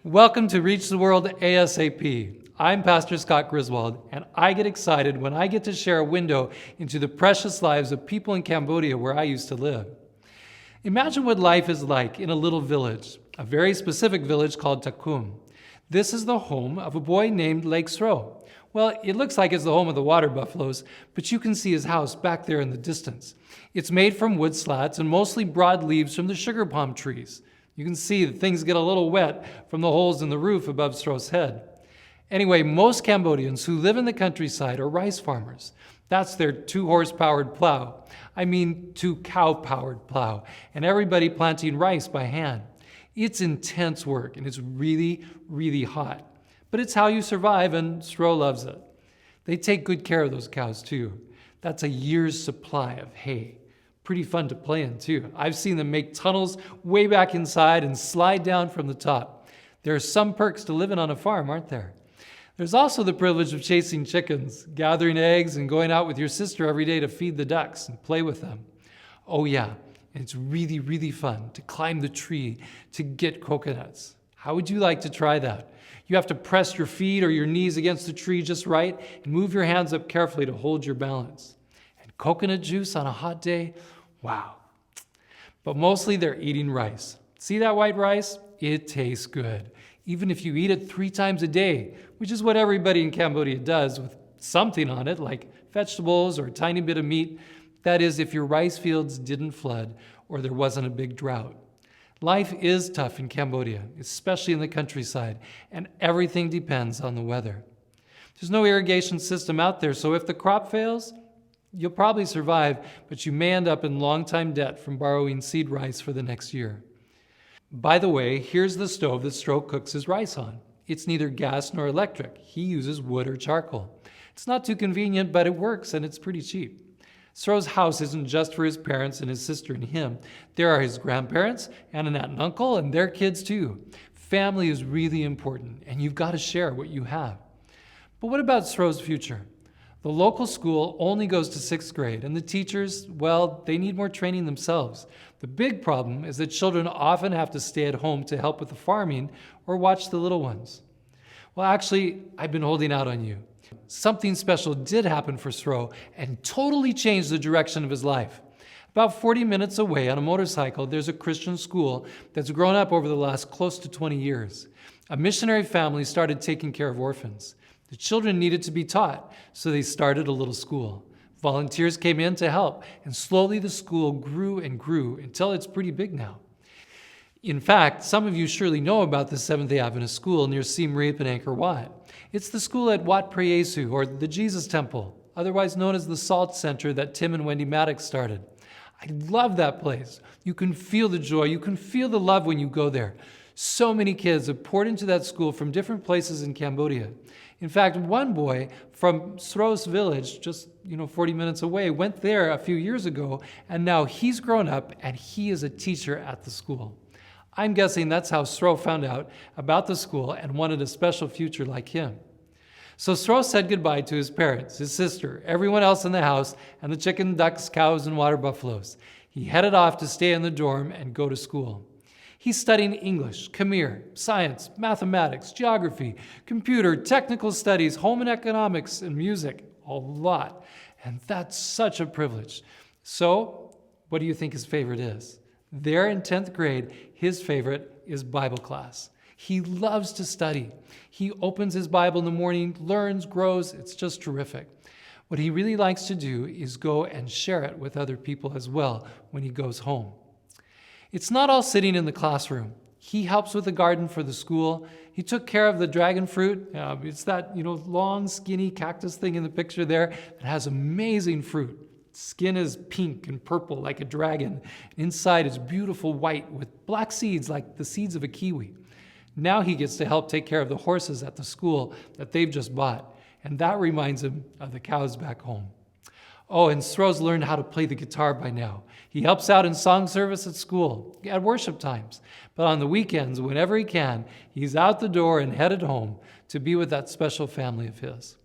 Welcome to Reach the World ASAP. I'm Pastor Scott Griswold, and I get excited when I get to share a window into the precious lives of people in Cambodia where I used to live. Imagine what life is like in a little village, a very specific village called Takum. This is the home of a boy named Lake Sro. Well, it looks like it's the home of the water buffaloes, but you can see his house back there in the distance. It's made from wood slats and mostly broad leaves from the sugar palm trees. You can see that things get a little wet from the holes in the roof above Sro's head. Anyway, most Cambodians who live in the countryside are rice farmers. That's their 2-horse-powered plow. I mean 2-cow-powered plow. And everybody planting rice by hand. It's intense work and it's really, really hot. But it's how you survive, and Sro loves it. They take good care of those cows too. That's a year's supply of hay. Pretty fun to play in too. I've seen them make tunnels way back inside and slide down from the top. There are some perks to living on a farm, aren't there? There's also the privilege of chasing chickens, gathering eggs, and going out with your sister every day to feed the ducks and play with them. Oh yeah, and it's really, really fun to climb the tree to get coconuts. How would you like to try that? You have to press your feet or your knees against the tree just right and move your hands up carefully to hold your balance. And coconut juice on a hot day, wow. But mostly they're eating rice. See that white rice? It tastes good. Even if you eat it 3 times a day, which is what everybody in Cambodia does with something on it, like vegetables or a tiny bit of meat. That is, if your rice fields didn't flood or there wasn't a big drought. Life is tough in Cambodia, especially in the countryside, and everything depends on the weather. There's no irrigation system out there, so if the crop fails, you'll probably survive, but you may end up in long-time debt from borrowing seed rice for the next year. By the way, here's the stove that Sro cooks his rice on. It's neither gas nor electric. He uses wood or charcoal. It's not too convenient, but it works and it's pretty cheap. Sro's house isn't just for his parents and his sister and him. There are his grandparents and an aunt and uncle and their kids too. Family is really important, and you've got to share what you have. But what about Sro's future? The local school only goes to 6th grade, and the teachers, well, they need more training themselves. The big problem is that children often have to stay at home to help with the farming or watch the little ones. Well, actually, I've been holding out on you. Something special did happen for Sro and totally changed the direction of his life. About 40 minutes away on a motorcycle, there's a Christian school that's grown up over the last close to 20 years. A missionary family started taking care of orphans. The children needed to be taught, so they started a little school. Volunteers came in to help, and slowly the school grew and grew until it's pretty big now. In fact, some of you surely know about the Seventh-day Adventist school near Siem Reap and Angkor Wat. It's the school at Wat Phra Yesu, or the Jesus Temple, otherwise known as the Salt Center that Tim and Wendy Maddox started. I love that place. You can feel the joy, you can feel the love when you go there. So many kids have poured into that school from different places in Cambodia. In fact, one boy from Sro's village, just 40 minutes away, went there a few years ago, and now he's grown up and he is a teacher at the school. I'm guessing that's how Sro found out about the school and wanted a special future like him. So Sro said goodbye to his parents, his sister, everyone else in the house, and the chicken, ducks, cows, and water buffaloes. He headed off to stay in the dorm and go to school. He's studying English, Khmer, science, mathematics, geography, computer, technical studies, home and economics, and music. A lot. And that's such a privilege. So, what do you think his favorite is? There in 10th grade, his favorite is Bible class. He loves to study. He opens his Bible in the morning, learns, grows. It's just terrific. What he really likes to do is go and share it with other people as well when he goes home. It's not all sitting in the classroom. He helps with the garden for the school. He took care of the dragon fruit. It's that long, skinny cactus thing in the picture there that has amazing fruit. Skin is pink and purple like a dragon. Inside is beautiful white with black seeds like the seeds of a kiwi. Now he gets to help take care of the horses at the school that they've just bought. And that reminds him of the cows back home. Oh, and Sro's learned how to play the guitar by now. He helps out in song service at school, at worship times. But on the weekends, whenever he can, he's out the door and headed home to be with that special family of his.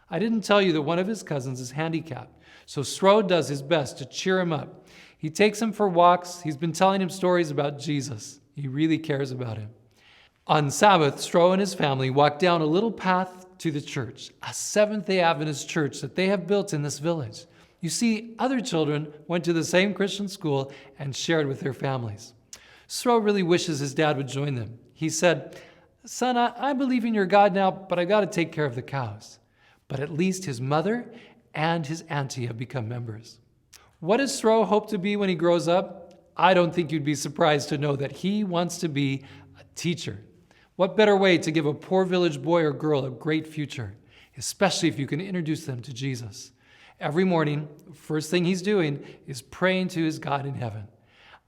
I didn't tell you that one of his cousins is handicapped, so Sro does his best to cheer him up. He takes him for walks. He's been telling him stories about Jesus. He really cares about him. On Sabbath, Stroh and his family walked down a little path to the church, a Seventh-day Adventist church that they have built in this village. You see, other children went to the same Christian school and shared with their families. Stroh really wishes his dad would join them. He said, "Son, I believe in your God now, but I got to take care of the cows." But at least his mother and his auntie have become members. What does Stroh hope to be when he grows up? I don't think you'd be surprised to know that he wants to be a teacher. What better way to give a poor village boy or girl a great future, especially if you can introduce them to Jesus? Every morning, the first thing he's doing is praying to his God in heaven.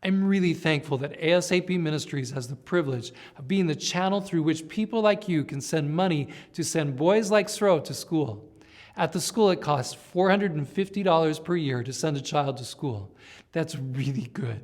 I'm really thankful that ASAP Ministries has the privilege of being the channel through which people like you can send money to send boys like Stroh to school. At the school, it costs $450 per year to send a child to school. That's really good.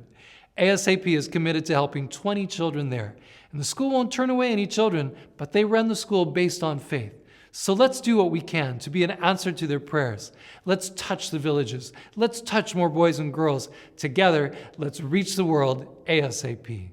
ASAP is committed to helping 20 children there, and the school won't turn away any children, but they run the school based on faith. So let's do what we can to be an answer to their prayers. Let's touch the villages. Let's touch more boys and girls. Together, let's reach the world ASAP.